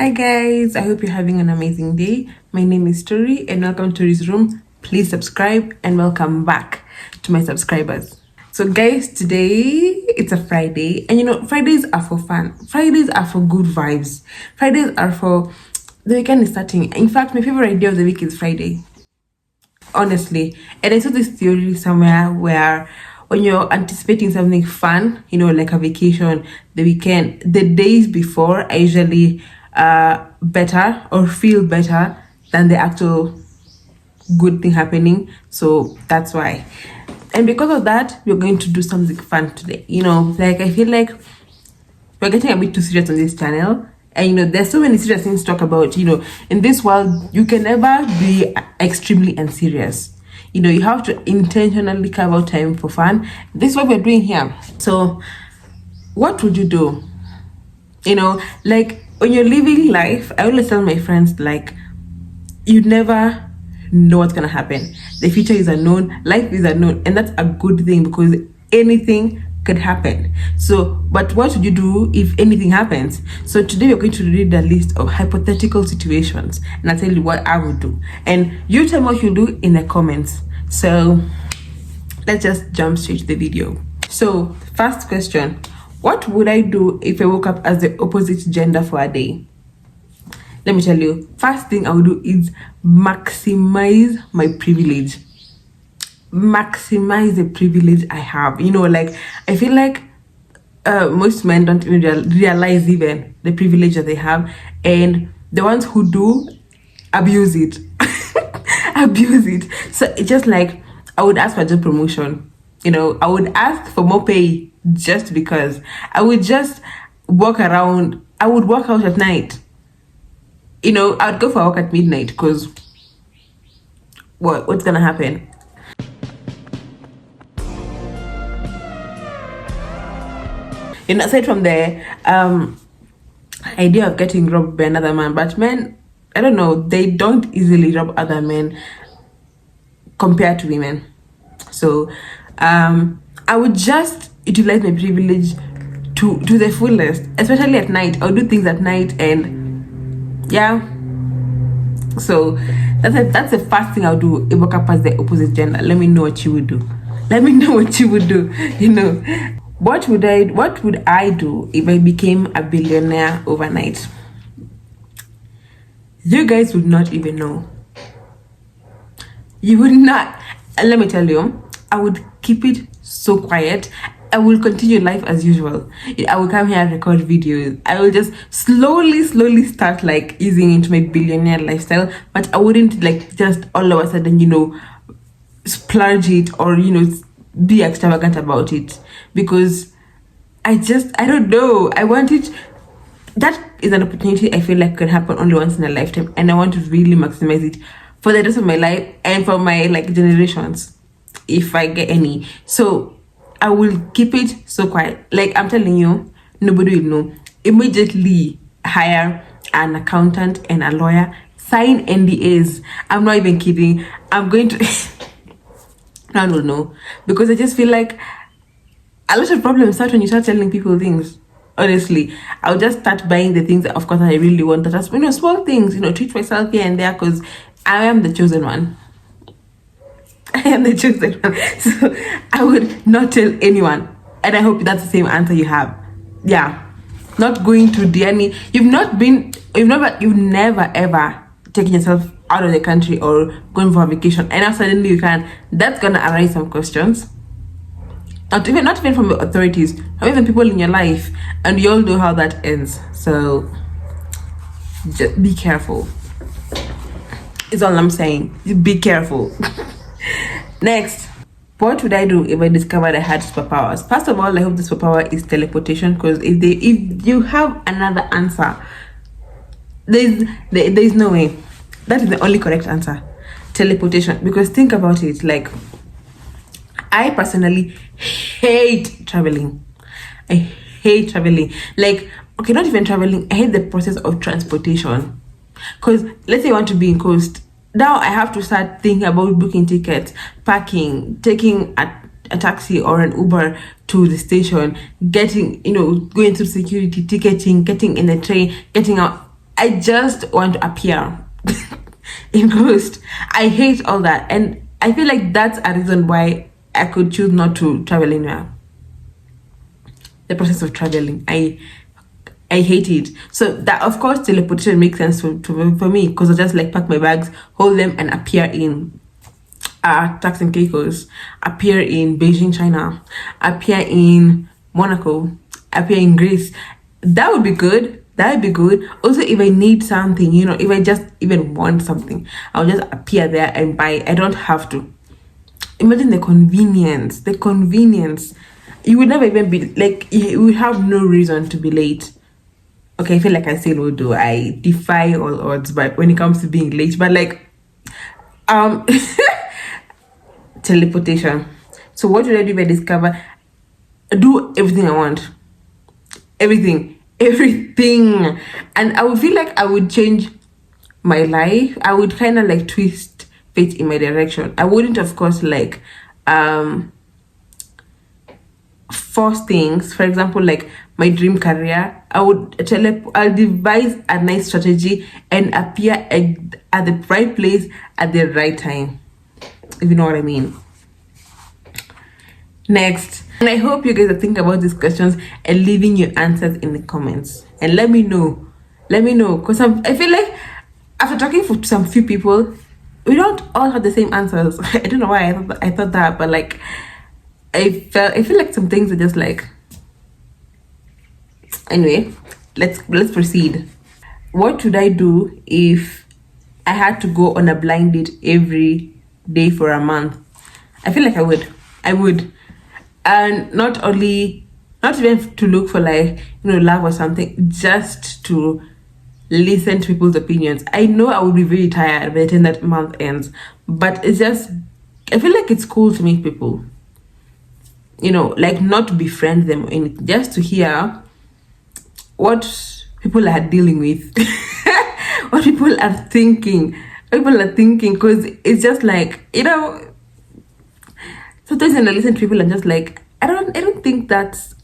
Hi guys, I hope you're having an amazing day. My name is Tori and welcome to this room. Please subscribe and welcome back to my subscribers. So guys, today it's a Friday and Fridays are for fun. Fridays are for good vibes. Fridays are for the weekend is starting. In fact, my favorite day of the week is Friday. Honestly. And I saw this theory somewhere where when you're anticipating something fun, like a vacation, the weekend, the days before are usually better or feel better than the actual good thing happening. So that's why. And because of that, we're going to do something fun today. Like I feel like we're getting a bit too serious on this channel. And there's so many serious things to talk about. In this world, you can never be extremely unserious. You have to intentionally carve out time for fun. This is what we're doing here. So what would you do? Like when you're living life, I always tell my friends, like, you never know what's gonna happen. The future is unknown, life is unknown, and that's a good thing because anything could happen. So, but what should you do if anything happens? So today we're going to read a list of hypothetical situations, and I'll tell you what I would do. And you tell me what you do in the comments. So let's just jump straight to the video. So first question, what would I do if I woke up as the opposite gender for a day? Let me tell you, first thing I would do is maximize my privilege. Maximize the privilege I have. Like I feel like most men don't even realize even the privilege that they have, and the ones who do abuse it. Abuse it. So it's just like I would ask for job promotion. I would ask for more pay just because. I would just walk around. I would walk out at night. I'd go for a walk at midnight because what's gonna happen? Aside from the idea of getting robbed by another man, but men, I don't know, they don't easily rob other men compared to women. So I would just utilize my privilege to the fullest, especially at night. I would do things at night, and yeah. So that's the first thing I'll do if I woke up as the opposite gender. Let me know what you would do. Let me know what you would do. What would I do if I became a billionaire overnight? You guys would not even know. You would not. Let me tell you, I would keep it so quiet. I will continue life as usual. I will come here and record videos. I will just slowly start like easing into my billionaire lifestyle, but I wouldn't like just all of a sudden, splurge it or, be extravagant about it, because I don't know. I want it. That is an opportunity I feel like can happen only once in a lifetime, and I want to really maximize it for the rest of my life and for my like generations, if I get any. So I will keep it so quiet. Like I'm telling you, nobody will know. Immediately hire an accountant and a lawyer, sign NDAs. I'm not even kidding. I'm going to no one will know, because I just feel like a lot of problems start when you start telling people things. Honestly, I'll just start buying the things that, of course, I really want. That are small things. Treat myself here and there, because I am the chosen one. I am the chosen one. So I would not tell anyone, and I hope that's the same answer you have. Yeah, not going to any. You've never ever taken yourself out of the country or going for a vacation, and now suddenly you can. That's gonna arise some questions. Not even from the authorities, or even people in your life, and you all know how that ends. So just be careful. Is all I'm saying. Be careful. Next, what would I do if I discovered I had superpowers? First of all, I hope this superpower is teleportation, because if you have another answer, there's no way. That is the only correct answer. Teleportation. Because think about it, like, I personally hate traveling. I hate traveling. Like, okay, not even traveling. I hate the process of transportation. Because let's say I want to be in coast. Now I have to start thinking about booking tickets, parking, taking a taxi or an Uber to the station, getting, going through security, ticketing, getting in the train, getting out. I just want to appear engrossed. I hate all that, and I feel like that's a reason why I could choose not to travel anywhere. The process of traveling, I hate it. So that, of course, teleportation makes sense for me, because I just like pack my bags, hold them, and appear in Turks and Caicos, appear in Beijing, China, appear in Monaco, appear in Greece. That would be good. That would be good. Also, if I need something, if I just even want something, I'll just appear there and buy. I don't have to. Imagine the convenience. The convenience. You would never even be like, you would have no reason to be late. Okay, I feel like I still would do. I defy all odds, but when it comes to being late, but like, teleportation. So what would I do if I discover? Do everything I want. Everything. And I would feel like I would change my life. I would kind of like twist fate in my direction. I wouldn't, of course, like force things. For example, like my dream career, I'll devise a nice strategy and appear at the right place at the right time, if you know what I mean. Next, and I hope you guys are thinking about these questions and leaving your answers in the comments, and let me know, because I feel like after talking to some few people, we don't all have the same answers. I don't know why I thought that, but like I feel like some things are just like, anyway. Let's proceed. What would I do if I had to go on a blind date every day for a month? I feel like I would. And not even to look for like, love or something, just to listen to people's opinions. I know I would be very tired by the time that month ends, but it's just, I feel like it's cool to meet people, like not to befriend them, and just to hear what people are dealing with, what people are thinking, because it's just like, sometimes when I listen to people, I'm just like, I don't think that's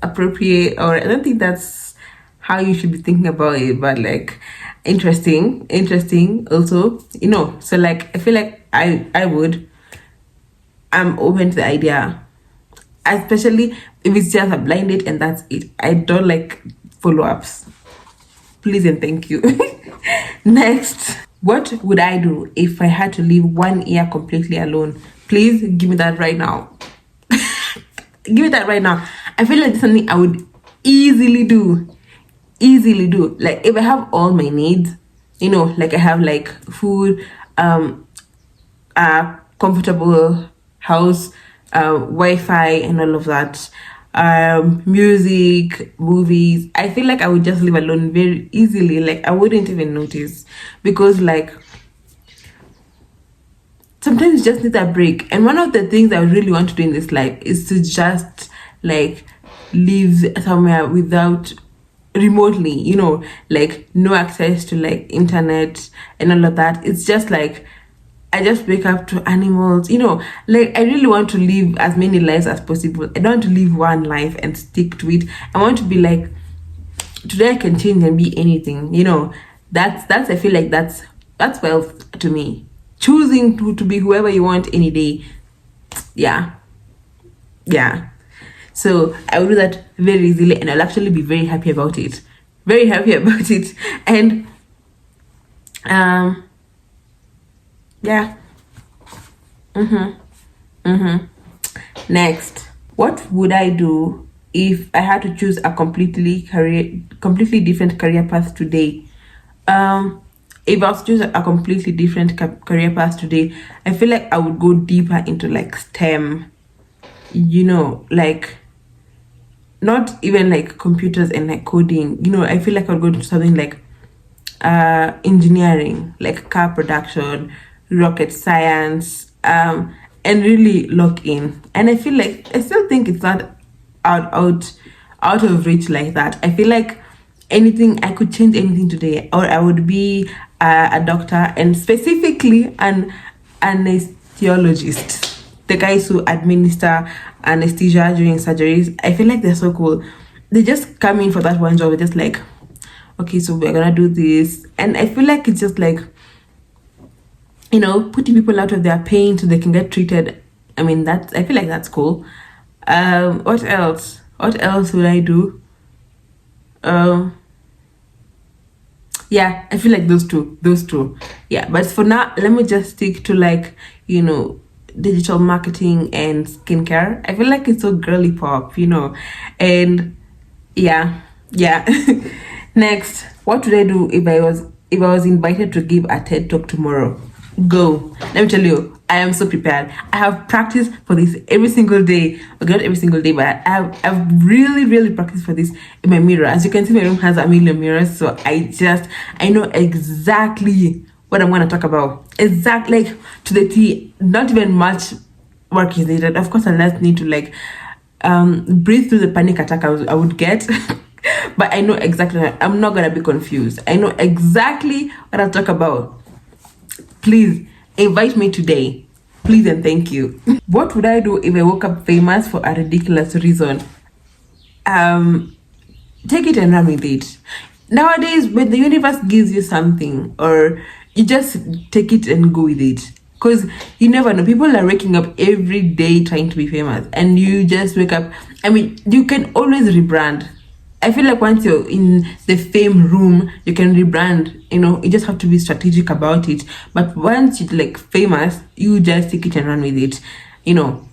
appropriate, or I don't think that's how you should be thinking about it. But like, interesting also, so like, I feel like I'm open to the idea, especially if it's just a blind date and that's it. I don't like follow-ups. Please and thank you. Next, what would I do if I had to live 1 year completely alone? Please give me that right now. Give me that right now. I feel like it's something I would easily do. Like if I have all my needs, like I have like food, a comfortable house, Wi-Fi and all of that, music, movies, I feel like I would just live alone very easily. Like I wouldn't even notice, because like sometimes you just need a break. And one of the things I really want to do in this life is to just like live somewhere without remotely, like no access to like internet and all of that. It's just like I just wake up to animals, like I really want to live as many lives as possible. I don't want to live one life and stick to it. I want to be like, today I can change and be anything, that's I feel like that's wealth to me. Choosing to be whoever you want any day. Yeah. So I will do that very easily, and I'll actually be very happy about it. And yeah. Next, what would I do if I had to choose a completely different career path today? If I was to choose a completely different career path today, I feel like I would go deeper into like STEM, like not even like computers and like coding. I feel like I would go into something like engineering, like car production, rocket science, and really lock in. And I feel like I still think it's not out of reach like that. I feel like I could change anything today, or I would be a doctor, and specifically an anesthesiologist, the guys who administer anesthesia during surgeries. I feel like they're so cool. They just come in for that one job. They're just like, okay, so we're gonna do this. And I feel like it's just like, putting people out of their pain so they can get treated. I mean, I feel like that's cool. What else? What else would I do? Um, yeah, I feel like those two. Yeah, but for now, let me just stick to like, digital marketing and skincare. I feel like it's so girly pop, and yeah, yeah. Next, what would I do if I was invited to give a TED talk tomorrow? Go. Let me tell you, I am so prepared. I have practiced for this every single day. Okay, not every single day, but I've really, really practiced for this in my mirror. As you can see, my room has a million mirrors, so I know exactly what I'm gonna talk about. Exactly, like to the T. Not even much work is needed. Of course, unless need to like breathe through the panic attack I would get. But I know exactly. I'm not gonna be confused. I know exactly what I'll talk about. Please invite me today. Please and thank you. What would I do if I woke up famous for a ridiculous reason? Um, Take it and run with it. Nowadays, when the universe gives you something, or you just take it and go with it. Because you never know. People are waking up every day trying to be famous, and you just wake up. I mean, you can always rebrand. I feel like once you're in the fame room, you can rebrand. You just have to be strategic about it. But once you're like famous, you just take it and run with it.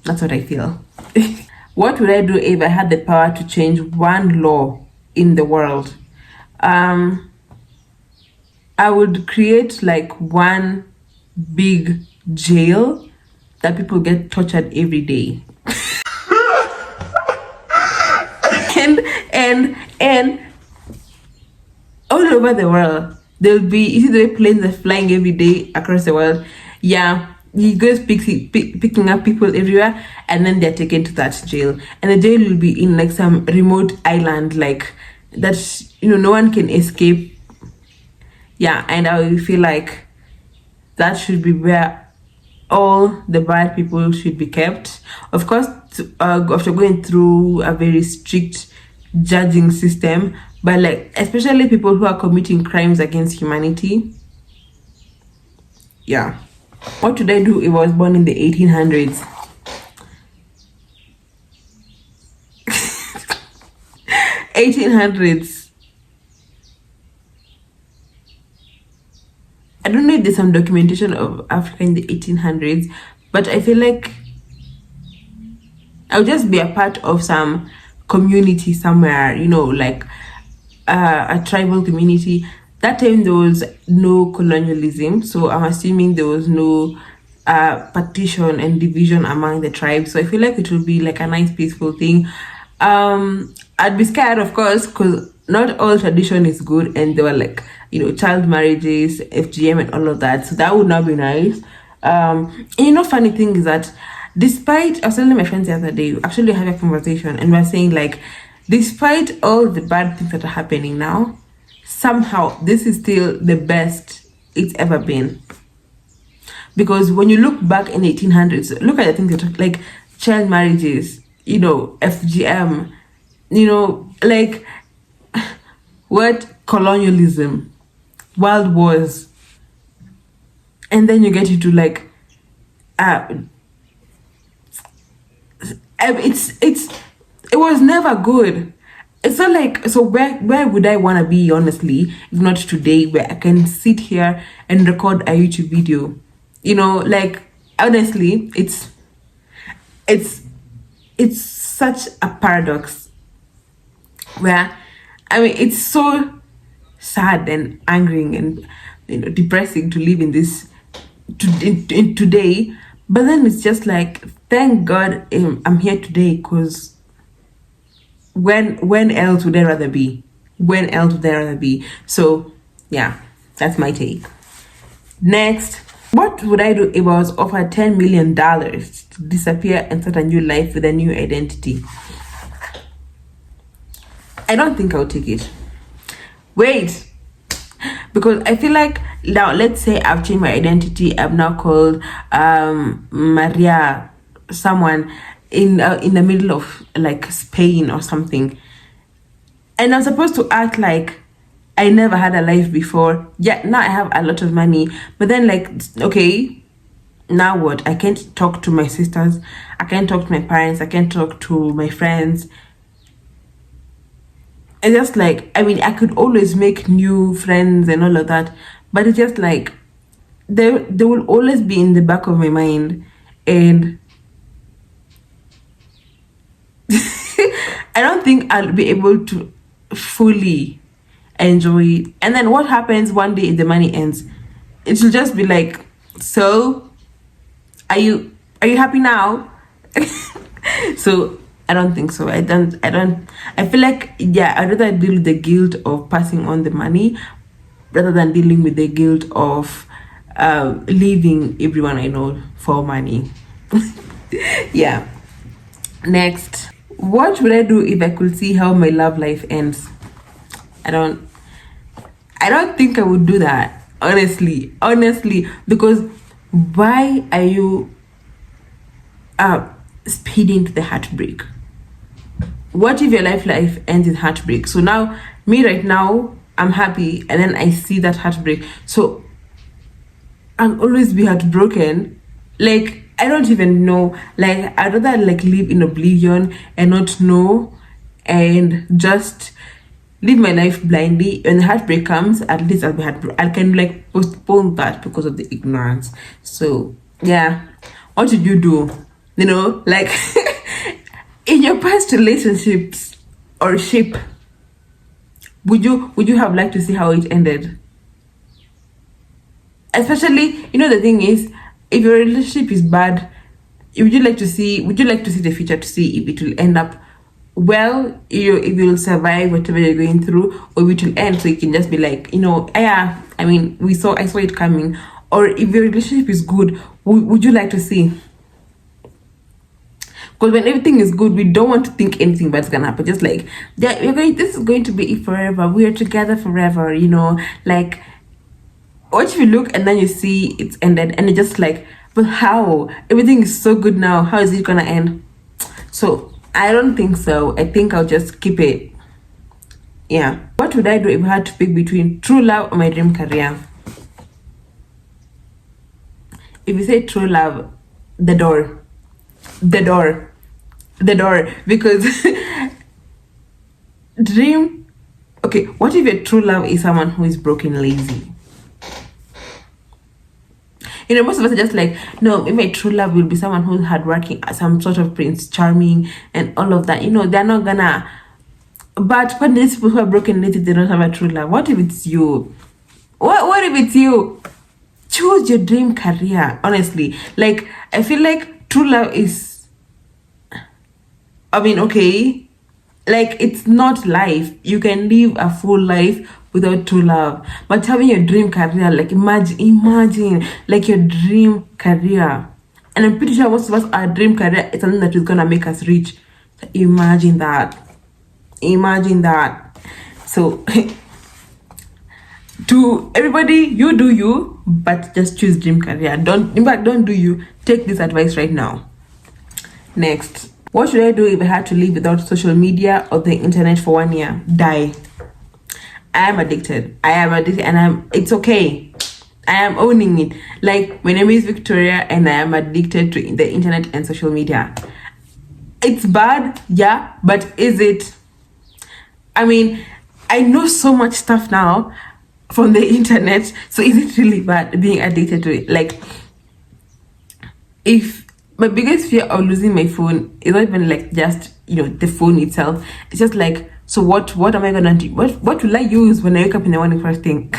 That's what I feel. What would I do if I had the power to change one law in the world? Um, I would create like one big jail that people get tortured every day. And all over the world, there'll be, you see the way planes are flying every day across the world. Yeah, you guys picking up people everywhere, and then they're taken to that jail, and the jail will be in like some remote island, like that. No one can escape. Yeah, and I will feel like that should be where all the bad people should be kept. Of course, after going through a very strict judging system, but like especially people who are committing crimes against humanity. Yeah. What would I do if I was born in the 1800s? 1800s. I don't know if there's some documentation of Africa in the 1800s, but I feel like I'll just be a part of some community somewhere, like a tribal community. That time there was no colonialism, so I'm assuming there was no partition and division among the tribes. So I feel like it will be like a nice, peaceful thing. I'd be scared, of course, because not all tradition is good, and there were like child marriages, FGM, and all of that. So that would not be nice. And funny thing is that despite, I was telling my friends the other day, we actually had a conversation, and we're saying like, despite all the bad things that are happening now, somehow this is still the best it's ever been. Because when you look back in the 1800s, look at the things that like child marriages, FGM, like what colonialism, world wars, and then you get into like it was never good. It's not like, so where would I want to be, honestly, if not today, where I can sit here and record a YouTube video. Like honestly, it's such a paradox where, I mean, it's so sad and angering and depressing to live in this in today. But then it's just like, thank God I'm here today, because when else would I rather be? When else would I rather be? So yeah, that's my take. Next, what would I do if I was offered $10 million to disappear and start a new life with a new identity? I don't think I'll take it. Wait, because I feel like now, let's say I've changed my identity. I'm now called Maria, someone in the middle of like Spain or something, and I'm supposed to act like I never had a life before. Yeah, now I have a lot of money. But then, like, okay, now what? I can't talk to my sisters. I can't talk to my parents. I can't talk to my friends. And just like, I mean, I could always make new friends and all of that. But it's just like, they will always be in the back of my mind. And I don't think I'll be able to fully enjoy it. And then what happens one day if the money ends? It will just be like, so are you happy now? So I don't think so. I feel like, yeah, I'd rather deal with the guilt of passing on the money rather than dealing with the guilt of leaving everyone I know for money. Yeah. Next, what would I do if I could see how my love life ends? I don't think I would do that. Honestly, because why are you speeding to the heartbreak? What if your life ends in heartbreak? So now, me right now, I'm happy, and then I see that heartbreak. So I'll always be heartbroken. Like, I don't even know. Like, I'd rather like live in oblivion and not know, and just live my life blindly. When the heartbreak comes, at least I'll be heartbroken. I can like postpone that because of the ignorance. So yeah, what did you do? You know, like in your past relationships or ship, would you have liked to see how it ended? Especially, the thing is, if your relationship is bad, would you like to see the future to see if it will end up well, if you'll survive whatever you're going through, or if it will end so you can just be like, yeah, I mean, I saw it coming. Or if your relationship is good, would you like to see? Because when everything is good, we don't want to think anything bad's gonna happen. Just like, yeah, this is going to be it forever. We are together forever, like, what if you look and then you see it's ended and it's just like, but how? Everything is so good now. How is it gonna end? So I don't think so. I think I'll just keep it. Yeah. What would I do if I had to pick between true love or my dream career? If you say true love, the door. Because dream. Okay, what if your true love is someone who is broken lazy? Most of us are just like, no, maybe my true love will be someone who's hardworking, some sort of Prince Charming, and all of that. They're not gonna. But when these people who are broken lazy, they don't have a true love. What if it's you? What if it's you? Choose your dream career. Honestly, like, I feel like true love is. I mean, okay, like, it's not life. You can live a full life without true love, but having your dream career, like, imagine like your dream career, and I'm pretty sure most of us, our dream career is something that is gonna make us rich. So imagine that. So to everybody, you do you, but just choose dream career. Don't do you. Take this advice right now. Next, what should I do if I had to live without social media or the internet for 1 year? Die. I am addicted, and it's okay. I am owning it. Like, my name is Victoria, and I am addicted to the internet and social media. It's bad, yeah, but is it? I mean, I know so much stuff now from the internet, so is it really bad being addicted to it? Like, if my biggest fear of losing my phone is not even like just the phone itself, it's just like, so what am I gonna do? What will I use when I wake up in the morning first thing?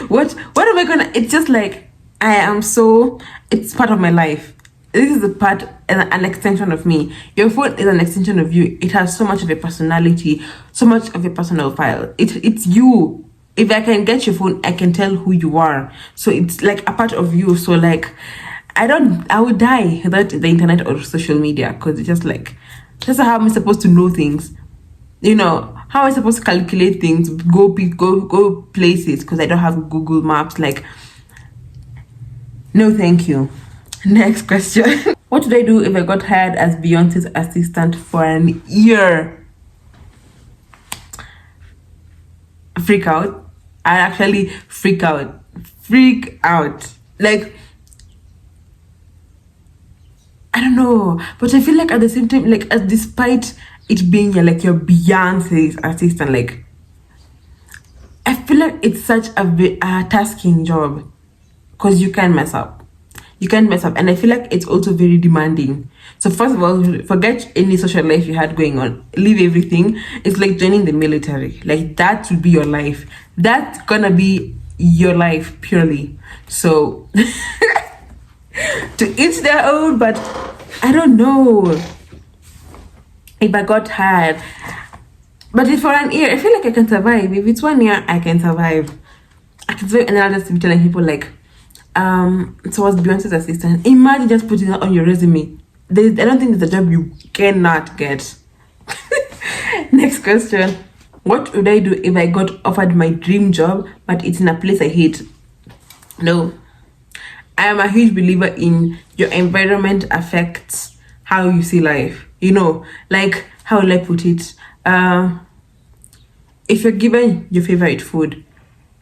what am I gonna? It's just like, it's part of my life. This is a part, an extension of me. Your phone is an extension of you. It has so much of a personality, so much of a personal file. It's you. If I can get your phone, I can tell who you are. So it's like a part of you. So like, I would die without the internet or social media, because it's just like, that's how I'm supposed to know things. How am I supposed to calculate things, go places, because I don't have Google Maps? Like, no, thank you. Next question. What would I do if I got hired as Beyonce's assistant for an year? freak out. I actually freak out. Freak out. Like, I don't know, but I feel like at the same time, like, as despite it being like your Beyonce's assistant, like, I feel like it's such a tasking job because you can mess up. You can't mess up, and I feel like it's also very demanding. So first of all, forget any social life you had going on. Leave everything. It's like joining the military. Like, that would be your life. That's gonna be your life purely. So to each their own, but I don't know if I got tired. But if for an year, I feel like I can survive. If it's 1 year, I can survive. I can survive, and then I'll just be telling people like, so I was Beyonce's assistant. Imagine just putting that on your resume. I don't think it's a job you cannot get. Next question. What would I do if I got offered my dream job, but it's in a place I hate? No. I am a huge believer in your environment affects how you see life. You know, like, how will I put it? If you're given your favorite food,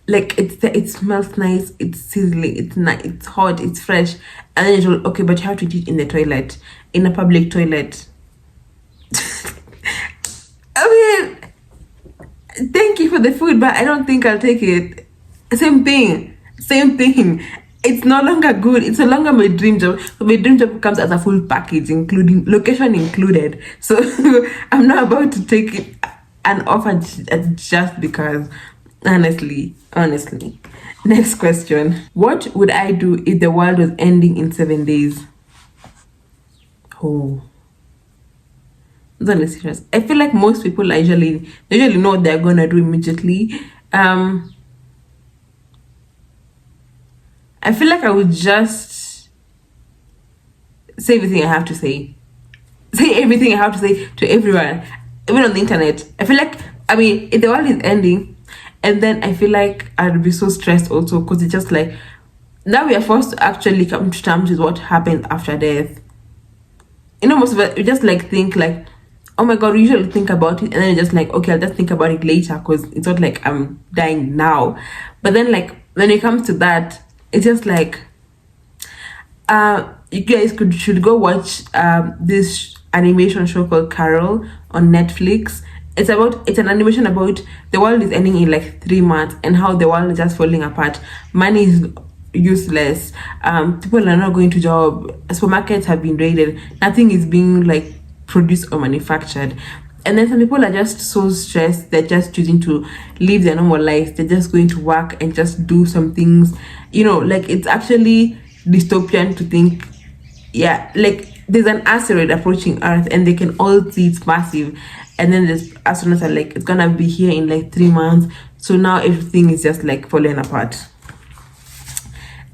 like, it smells nice, it's sizzling, it's nice, it's hot, it's fresh, and then you're told, okay, but you have to eat it in the toilet, in a public toilet. I mean, thank you for the food, but I don't think I'll take it. Same thing. It's no longer good. It's no longer my dream job. My dream job comes as a full package, including location included. So I'm not about to take it an offer just because. Honestly. Next question. What would I do if the world was ending in 7 days? Oh, that's serious. I feel like most people usually know what they're gonna do immediately. I feel like I would just say everything I have to say. Say everything I have to say to everyone, even on the internet. I feel like, I mean, if the world is ending, and then I feel like I'd be so stressed also, because it's just like, now we are forced to actually come to terms with what happened after death. You know, most of it, we just like think like, oh my god, we usually think about it, and then you're just like, okay, I'll just think about it later, because it's not like I'm dying now. But then, like, when it comes to that, it's just like, you guys should go watch this animation show called Carol on Netflix. It's an animation about the world is ending in like 3 months and how the world is just falling apart. Money is useless. People are not going to job. Supermarkets have been raided. Nothing is being like produced or manufactured. And then some people are just so stressed, they're just choosing to live their normal life. They're just going to work and just do some things. You know, like, it's actually dystopian to think, yeah, like, there's an asteroid approaching Earth and they can all see it's massive. And then the astronauts are like, it's gonna be here in like 3 months. So now everything is just like falling apart.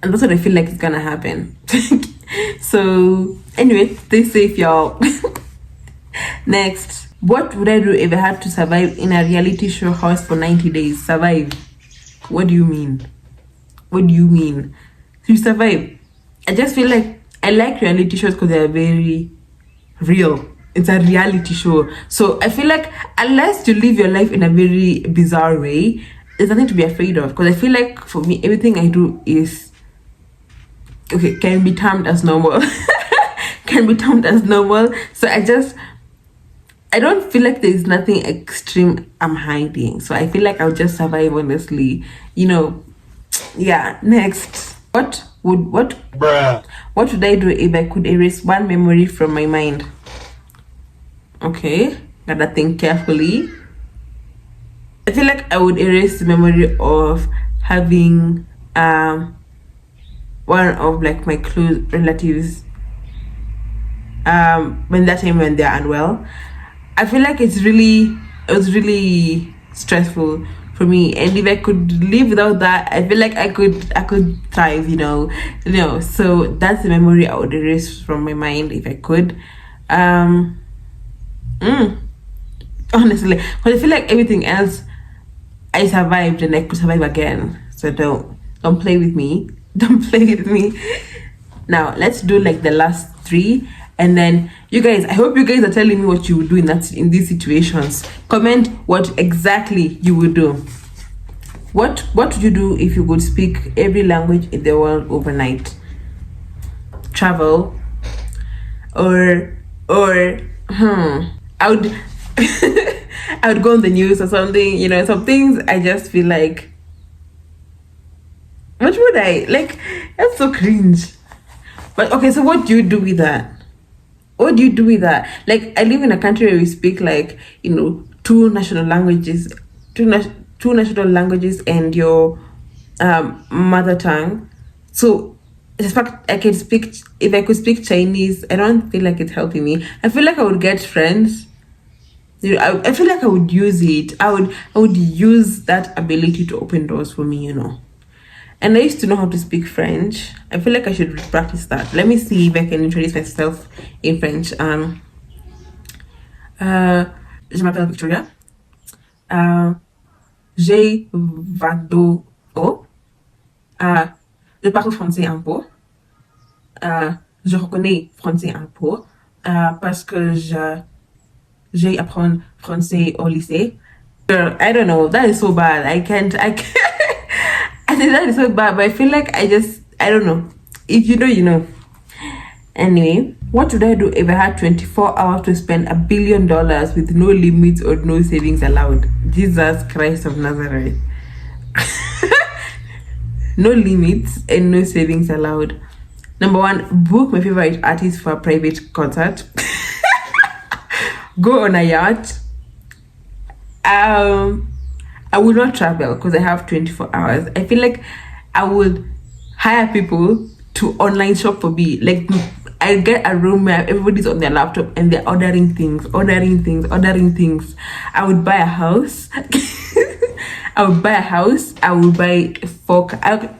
And that's what I feel like is gonna happen. So anyway, stay safe, y'all. Next. What would I do if I had to survive in a reality show house for 90 days? Survive? What do you mean? You survive? I just feel like I like reality shows because they're very real. It's a reality show. So I feel like unless you live your life in a very bizarre way, there's nothing to be afraid of. Because I feel like for me, everything I do is, okay, can be termed as normal. So I don't feel like there's nothing extreme I'm hiding. So I feel like I'll just survive, honestly. You know, yeah. Next. What would I do if I could erase one memory from my mind? Okay, gotta think carefully. I feel like I would erase the memory of having one of like my close relatives when they're unwell. I feel like it was really stressful for me, and if I could live without that, I feel like I could thrive, you know. So that's the memory I would erase from my mind if I could. Honestly, because I feel like everything else I survived and I could survive again. So don't play with me. Now let's do like the last 3, and then you guys, I hope you guys are telling me what you would do in these situations. Comment what exactly you would do. What would you do if you could speak every language in the world overnight? Travel, or I would I would go on the news or something. Some things I just feel like, what would I like? That's so cringe. But okay, so what do you do with that? What do you do with that? Like, I live in a country where we speak like, two national languages, two national languages and your mother tongue. So the fact I can speak, if I could speak Chinese, I don't feel like it's helping me. I feel like I would get friends. I feel like I would use it. I would use that ability to open doors for me. And I used to know how to speak French. I feel like I should practice that. Let me see if I can introduce myself in French. Je m'appelle Victoria. J'ai 22 ans. Je parle français un peu. Je reconnais français un peu parce que j'ai appris français au lycée. Girl, I don't know. That is so bad. I can't. I think that is so bad, but I feel like I don't know. If you know, you know. Anyway, what would I do if I had 24 hours to spend $1 billion with no limits or no savings allowed? Jesus Christ of Nazareth. No limits and no savings allowed. Number one, book my favorite artist for a private concert. Go on a yacht. I would not travel because I have 24 hours. I feel like I would hire people to online shop for me. Like, I get a room where everybody's on their laptop and they're ordering things. I would buy a house. I would buy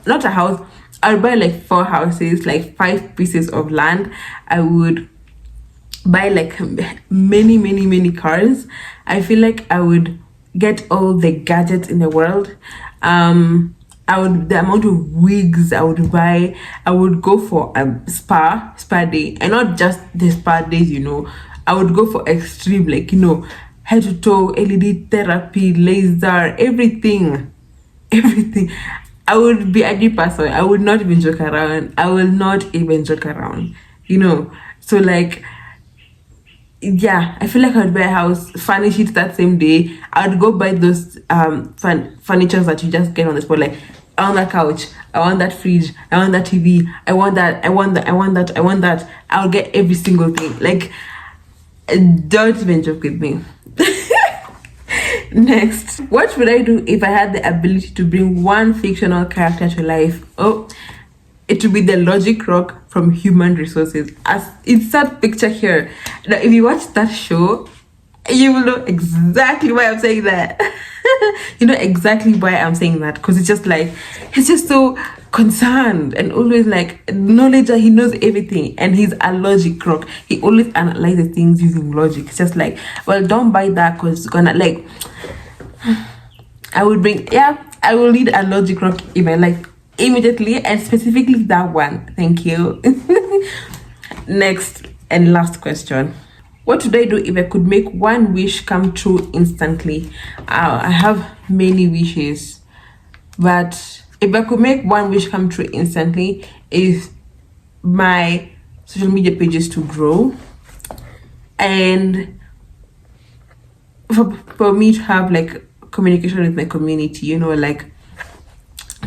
not a house. I would buy like 4 houses, like 5 pieces of land. I would buy like many cars. I feel like I would get all the gadgets in the world. The amount of wigs I would buy. I would go for a spa day, and not just the spa days. I would go for extreme, like, head to toe, LED therapy, laser, everything. I would be a deep person. I would not even joke around. So like, yeah, I feel like I'd buy a house, furnish it that same day. I would go buy those furnitures that you just get on the spot. Like, I want that couch, I want that fridge, I want that TV, I want that. I'll get every single thing. Like, don't even joke with me. Next, what would I do if I had the ability to bring one fictional character to life? Oh, it would be the Logic Rock from Human Resources. As it's that picture here. Now, if you watch that show, you will know exactly why I'm saying that. You know exactly why I'm saying that, because it's just so concerned and always like knowledge that he knows everything, and he's a logic rock. He always analyzes things using logic. It's just like, well, don't buy that because it's gonna like. I will lead a logic rock in my life immediately, and specifically that one. Thank you. Next and last question. What would I do if I could make one wish come true instantly? I have many wishes, but if I could make one wish come true instantly, is my social media pages to grow, and for me to have like communication with my community, like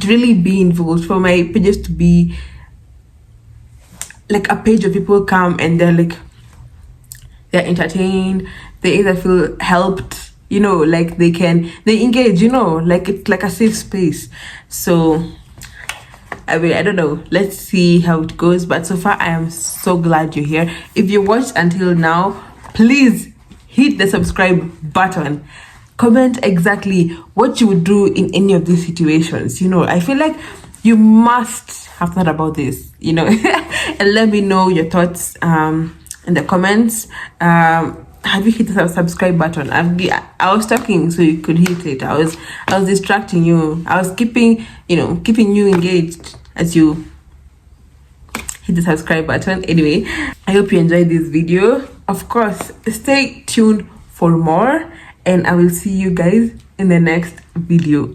to really be involved, for my pages to be like a page of people come and they're entertained, they either feel helped, like they engage, like it's like a safe space. So I mean, I don't know, let's see how it goes, but so far I am so glad you're here. If you watched until now, please hit the subscribe button. Comment exactly what you would do in any of these situations. I feel like you must have thought about this, and let me know your thoughts in the comments. Have you hit the subscribe button? I was talking so you could hit it. I was distracting you. I was keeping you engaged as you hit the subscribe button. Anyway, I hope you enjoyed this video. Of course, stay tuned for more, and I will see you guys in the next video.